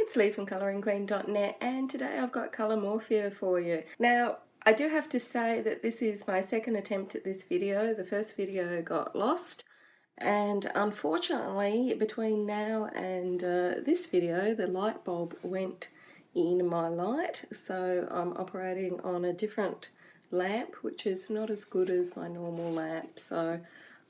it's Lee from coloringqueen.net, and today I've got Colormorphia for you. Now, I do have to say that this is my second attempt at this video. The first video got lost, and unfortunately between now and this video the light bulb went in my light, so I'm operating on a different lamp which is not as good as my normal lamp, so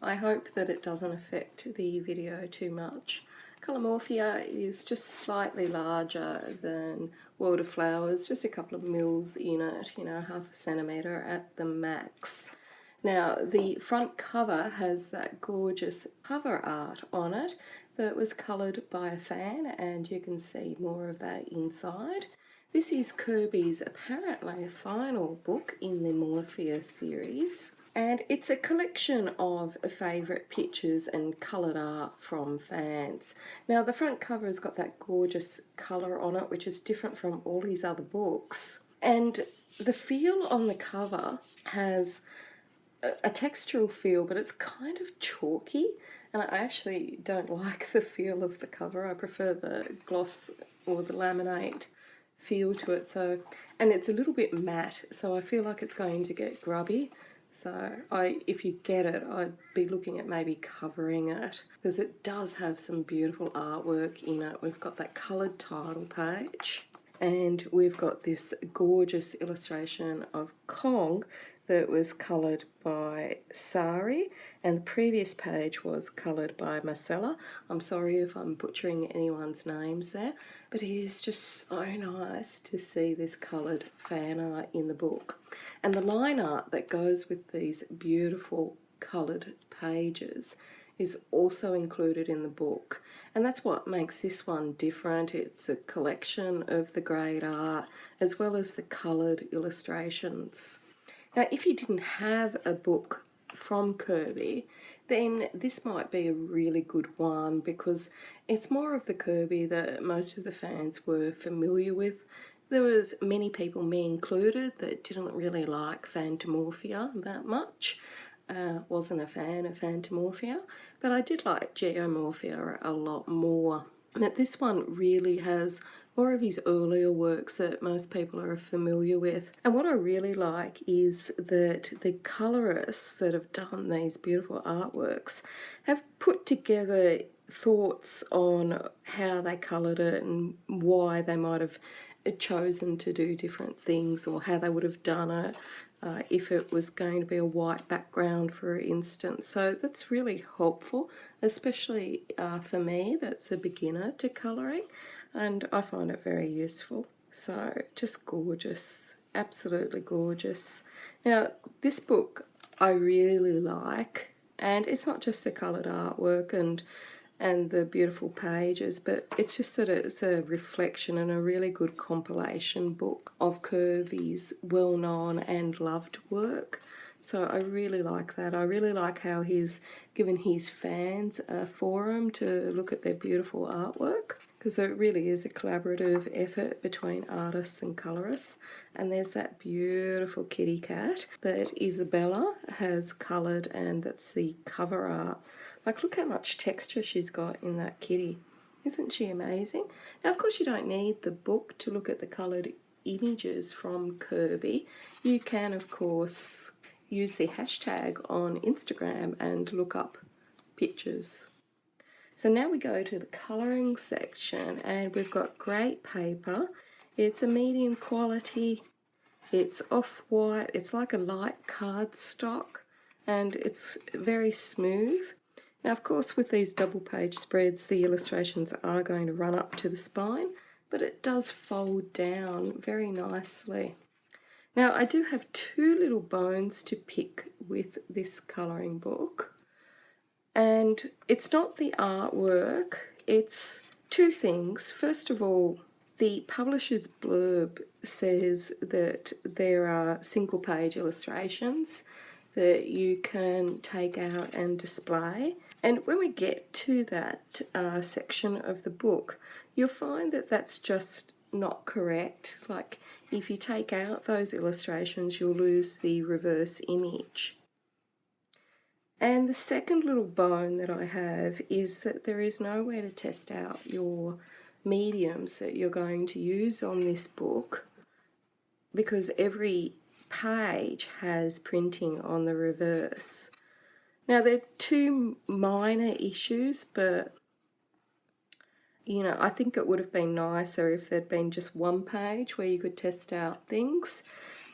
I hope that it doesn't affect the video too much. Colormorphia is just slightly larger than World of Flowers, just a couple of mils in it, you know, half a centimetre at the max. Now, the front cover has that gorgeous cover art on it that was coloured by a fan, and you can see more of that inside. This is Kerby's apparently final book in the Morphia series, and it's a collection of favourite pictures and coloured art from fans. Now, the front cover has got that gorgeous colour on it, which is different from all his other books, and the feel on the cover has a textural feel, but it's kind of chalky, and I actually don't like the feel of the cover. I prefer the gloss or the laminate feel to it, and it's a little bit matte, so I feel like it's going to get grubby. So if you get it, I'd be looking at maybe covering it, because it does have some beautiful artwork in it. We've got that coloured title page, and we've got this gorgeous illustration of Kong that was coloured by Sari, and the previous page was coloured by Marcella. I'm sorry if I'm butchering anyone's names there, but it is just so nice to see this coloured fan art in the book. And the line art that goes with these beautiful coloured pages is also included in the book, and that's what makes this one different. It's a collection of the great art as well as the coloured illustrations. Now, if you didn't have a book from Kerby, then this might be a really good one, because it's more of the Kerby that most of the fans were familiar with. There was many people, me included, that didn't really like Phantomorphia that much. Wasn't a fan of Phantomorphia, but I did like Geomorphia a lot more. But this one really has more of his earlier works that most people are familiar with. And what I really like is that the colourists that have done these beautiful artworks have put together thoughts on how they coloured it and why they might have chosen to do different things, or how they would have done it if it was going to be a white background, for instance. So that's really helpful, especially for me that's a beginner to colouring, and I find it very useful. So just gorgeous, absolutely gorgeous. Now, this book I really like, and it's not just the coloured artwork and the beautiful pages, but it's just that it's a reflection and a really good compilation book of Kerby's well-known and loved work. So I really like that. I really like how he's given his fans a forum to look at their beautiful artwork, because it really is a collaborative effort between artists and colourists. And there's that beautiful kitty cat that Isabella has coloured, and that's the cover art. Like, look how much texture she's got in that kitty. Isn't she amazing? Now, of course, you don't need the book to look at the coloured images from Kerby. You can, of course, use the hashtag on Instagram and look up pictures. So now we go to the colouring section, and we've got great paper. It's a medium quality. It's off-white. It's like a light cardstock, and it's very smooth. Now, of course, with these double page spreads, the illustrations are going to run up to the spine, but it does fold down very nicely. Now, I do have two little bones to pick with this colouring book, and it's not the artwork, it's two things. First of all, the publisher's blurb says that there are single page illustrations that you can take out and display. And when we get to that section of the book, you'll find that that's just not correct. Like, if you take out those illustrations, you'll lose the reverse image. And the second little bone that I have is that there is nowhere to test out your mediums that you're going to use on this book, because every page has printing on the reverse. Now, they're two minor issues, but you know, I think it would have been nicer if there'd been just one page where you could test out things.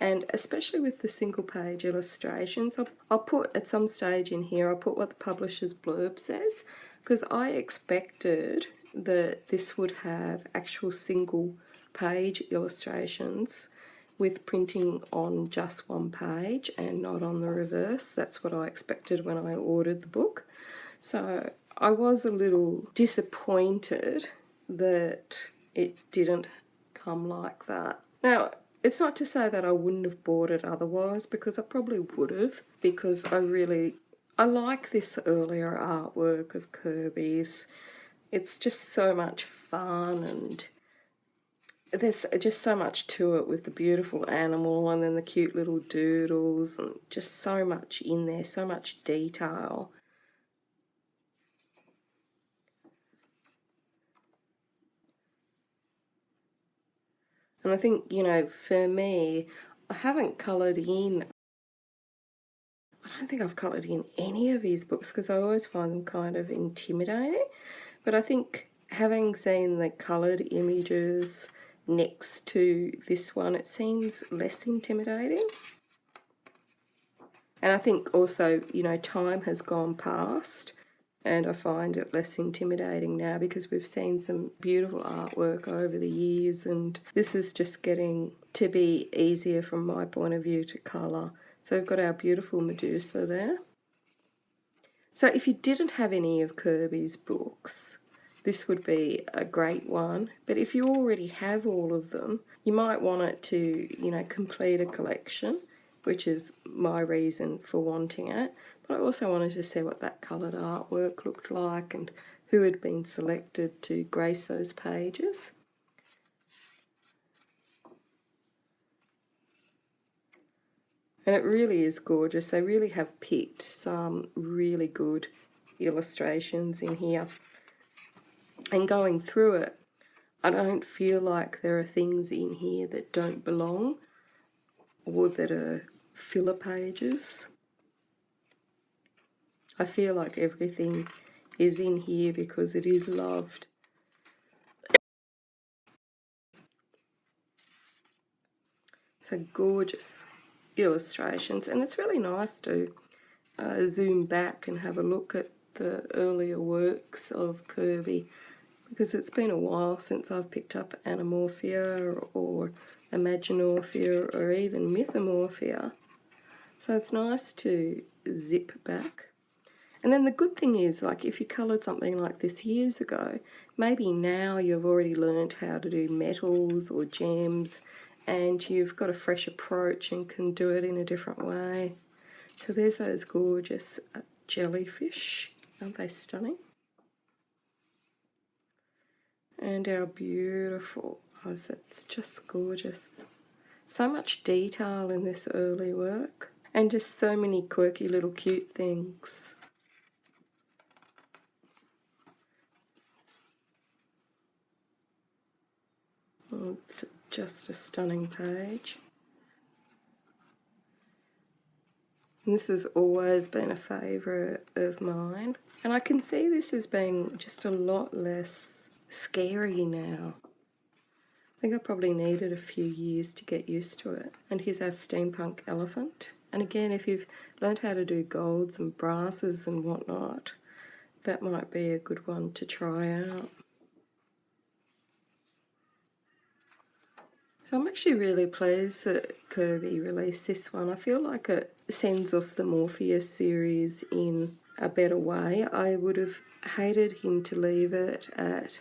And especially with the single page illustrations, I'll put at some stage in here, I'll put what the publisher's blurb says, because I expected that this would have actual single page illustrations with printing on just one page and not on the reverse. That's what I expected when I ordered the book. So I was a little disappointed that it didn't come like that. Now, it's not to say that I wouldn't have bought it otherwise, because I probably would have, because I like this earlier artwork of Kerby's. It's just so much fun, and there's just so much to it with the beautiful animal and then the cute little doodles, and just so much in there, so much detail. And I think, you know, for me, I haven't coloured in, I don't think I've coloured in any of his books, because I always find them kind of intimidating. But I think having seen the coloured images next to this one, it seems less intimidating. And I think also, you know, time has gone past, and I find it less intimidating now because we've seen some beautiful artwork over the years, and this is just getting to be easier from my point of view to colour. So we've got our beautiful Medusa there. So if you didn't have any of Kerby's books, this would be a great one. But if you already have all of them, you might want it to, you know, complete a collection, which is my reason for wanting it. But I also wanted to see what that coloured artwork looked like and who had been selected to grace those pages. And it really is gorgeous. They really have picked some really good illustrations in here. And going through it, I don't feel like there are things in here that don't belong or that are filler pages. I feel like everything is in here because it is loved. So gorgeous illustrations, and it's really nice to zoom back and have a look at the earlier works of Kerby, because it's been a while since I've picked up Animorphia or Imaginorphia or even Mythomorphia. So it's nice to zip back. And then the good thing is, like, if you coloured something like this years ago, maybe now you've already learnt how to do metals or gems, and you've got a fresh approach and can do it in a different way. So there's those gorgeous jellyfish. Aren't they stunning? And our beautiful eyes. It's just gorgeous. So much detail in this early work, and just so many quirky little cute things. It's just a stunning page. And this has always been a favourite of mine. And I can see this as being just a lot less scary now. I think I probably needed a few years to get used to it. And here's our steampunk elephant. And again, if you've learned how to do golds and brasses and whatnot, that might be a good one to try out. So I'm actually really pleased that Kerby released this one. I feel like it sends off the Morpheus series in a better way. I would have hated him to leave it at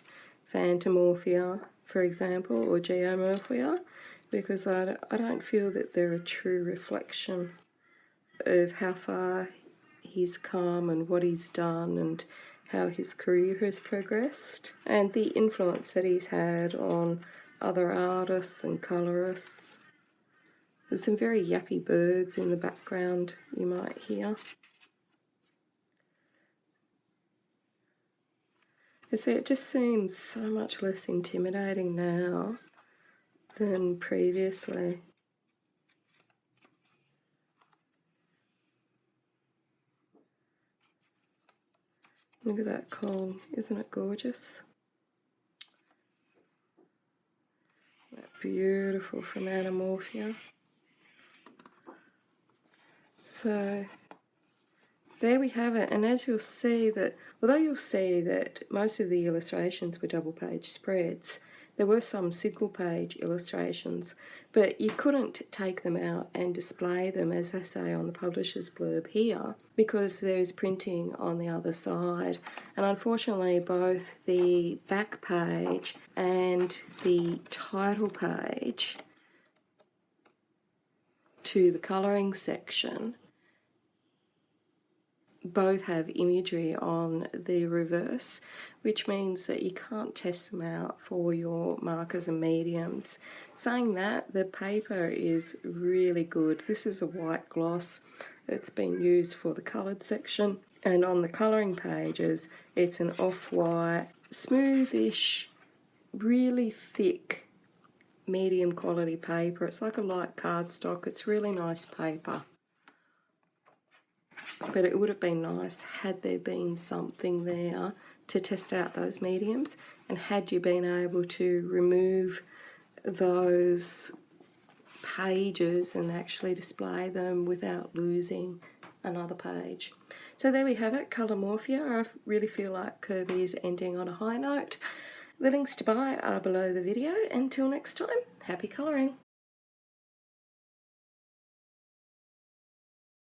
Phantomorphia, for example, or Geomorphia, because I don't feel that they're a true reflection of how far he's come and what he's done and how his career has progressed, and the influence that he's had on other artists and colourists. There's some very yappy birds in the background you might hear. You see, it just seems so much less intimidating now than previously. Look at that comb, isn't it gorgeous? That beautiful from Anamorphia. So there we have it, and as you'll see that, although you'll see that most of the illustrations were double page spreads, there were some single page illustrations, but you couldn't take them out and display them, as they say on the publisher's blurb here, because there's printing on the other side. And unfortunately, both the back page and the title page to the colouring section both have imagery on the reverse, which means that you can't test them out for your markers and mediums. Saying that, the paper is really good. This is a white gloss. It's been used for the coloured section, and on the colouring pages it's an off-white, smoothish, really thick medium quality paper. It's like a light cardstock. It's really nice paper. But it would have been nice had there been something there to test out those mediums, and had you been able to remove those pages and actually display them without losing another page. So there we have it, Colormorphia. I really feel like Kerby is ending on a high note. The links to buy are below the video. Until next time, happy colouring.